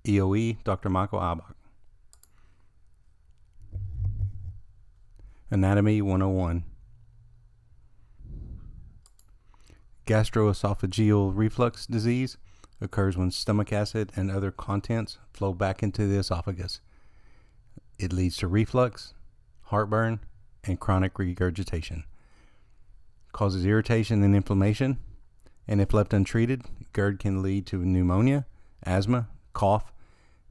EOE, Dr. Michael Ibach. Anatomy 101. Gastroesophageal reflux disease occurs when stomach acid and other contents flow back into the esophagus. It leads to reflux, heartburn, and chronic regurgitation. Causes irritation and inflammation, and if left untreated, GERD can lead to pneumonia, asthma, cough,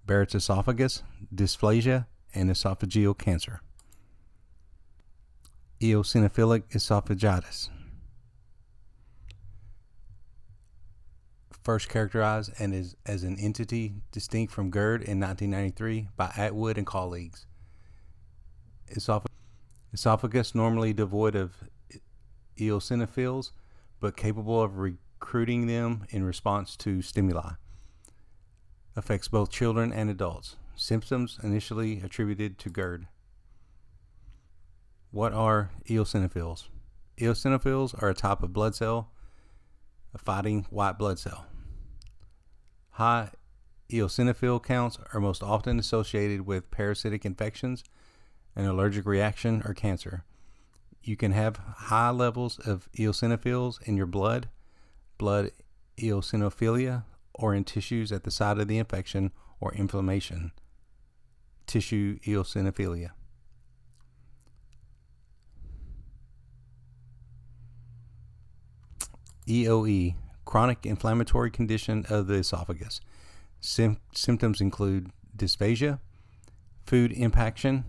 Barrett's esophagus, dysplasia, and esophageal cancer. Eosinophilic esophagitis. First characterized and as an entity distinct from GERD in 1993 by Atwood and colleagues. Esophagus normally devoid of eosinophils, but capable of recruiting them in response to stimuli. Affects both children and adults. Symptoms initially attributed to GERD. What are eosinophils? Eosinophils are a type of blood cell, a fighting white blood cell. High eosinophil counts are most often associated with parasitic infections, an allergic reaction, or cancer. You can have high levels of eosinophils in your blood eosinophilia, or in tissues at the site of the infection or inflammation, tissue eosinophilia. EOE, chronic inflammatory condition of the esophagus. Symptoms include dysphagia, food impaction,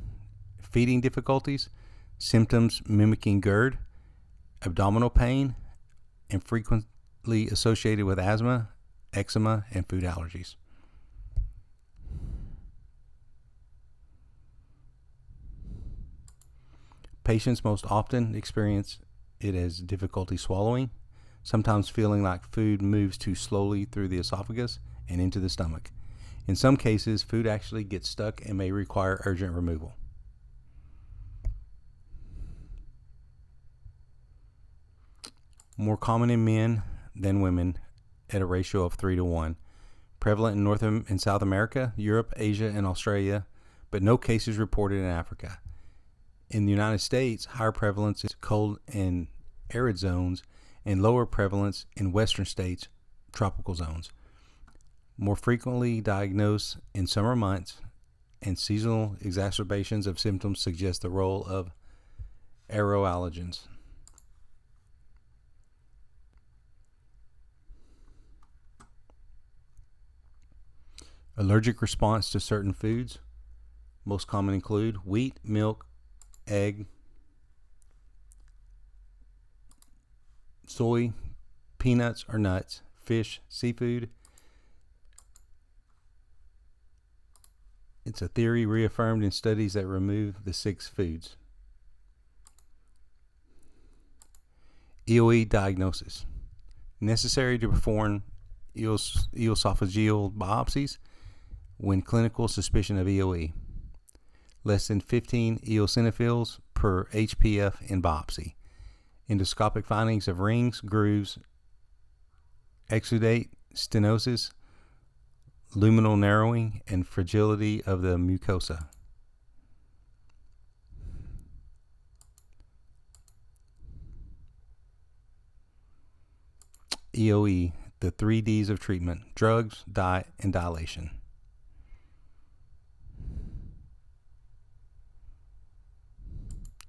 feeding difficulties, symptoms mimicking GERD, abdominal pain, and frequently associated with asthma, eczema, and food allergies. Patients most often experience it as difficulty swallowing, sometimes feeling like food moves too slowly through the esophagus and into the stomach. In some cases, food actually gets stuck and may require urgent removal. More common in men than women at a ratio of 3-to-1. Prevalent in North and South America, Europe, Asia, and Australia, but no cases reported in Africa. In the United States, higher prevalence is cold and arid zones, and lower prevalence in western states, tropical zones. More frequently diagnosed in summer months, and seasonal exacerbations of symptoms suggest the role of aeroallergens. Allergic response to certain foods. Most common include wheat, milk, egg, soy, peanuts or nuts, fish, seafood. It's a theory reaffirmed in studies that remove the 6 foods. EOE diagnosis. Necessary to perform eosophageal biopsies when clinical suspicion of EOE. Less than 15 eosinophils per HPF in biopsy. Endoscopic findings of rings, grooves, exudate, stenosis, luminal narrowing, and fragility of the mucosa. EOE, the 3 Ds of treatment: drugs, diet, and dilation.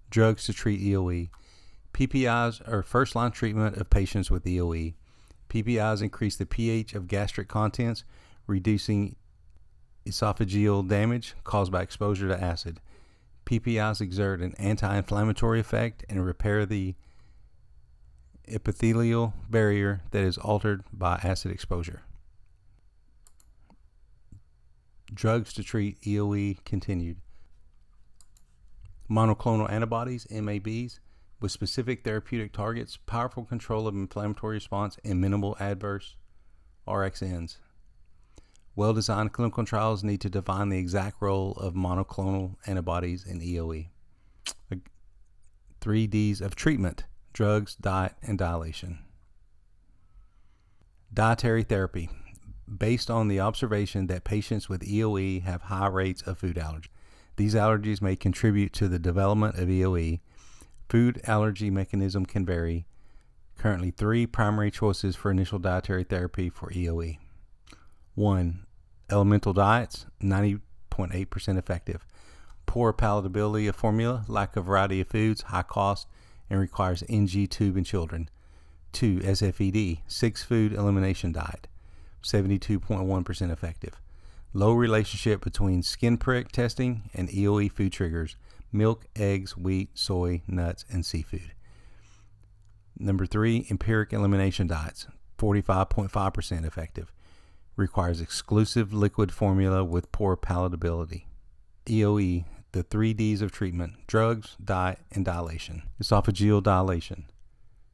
Drugs to treat EOE. PPIs are first-line treatment of patients with EOE. PPIs increase the pH of gastric contents, reducing esophageal damage caused by exposure to acid. PPIs exert an anti-inflammatory effect and repair the epithelial barrier that is altered by acid exposure. Drugs to treat EOE continued. Monoclonal antibodies, MABs, with specific therapeutic targets, powerful control of inflammatory response, and minimal adverse RXNs. Well-designed clinical trials need to define the exact role of monoclonal antibodies in EOE. 3 Ds of treatment: drugs, diet, and dilation. Dietary therapy. based on the observation that patients with EOE have high rates of food allergy. These allergies may contribute to the development of EOE. Food allergy mechanism can vary. Currently 3 primary choices for initial dietary therapy for EOE. 1. Elemental diets, 90.8% effective. Poor palatability of formula, lack of variety of foods, high cost, and requires NG tube in children. 2. SFED, 6 food elimination diet, 72.1% effective. Low relationship between skin prick testing and EOE food triggers, milk, eggs, wheat, soy, nuts, and seafood. Number 3, empiric elimination diets, 45.5% effective. Requires exclusive liquid formula with poor palatability. EOE, the 3 Ds of treatment: drugs, diet, and dilation. Esophageal dilation,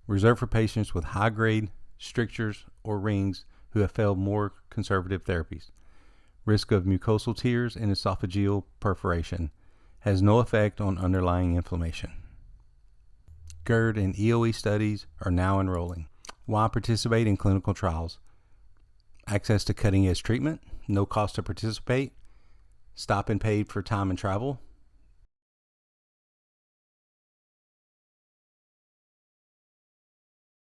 reserved for patients with high-grade strictures or rings who have failed more conservative therapies. Risk of mucosal tears and esophageal perforation. Has no effect on underlying inflammation. GERD and EOE studies are now enrolling. Why participate in clinical trials? Access to cutting-edge treatment, no cost to participate, stipend paid for time and travel,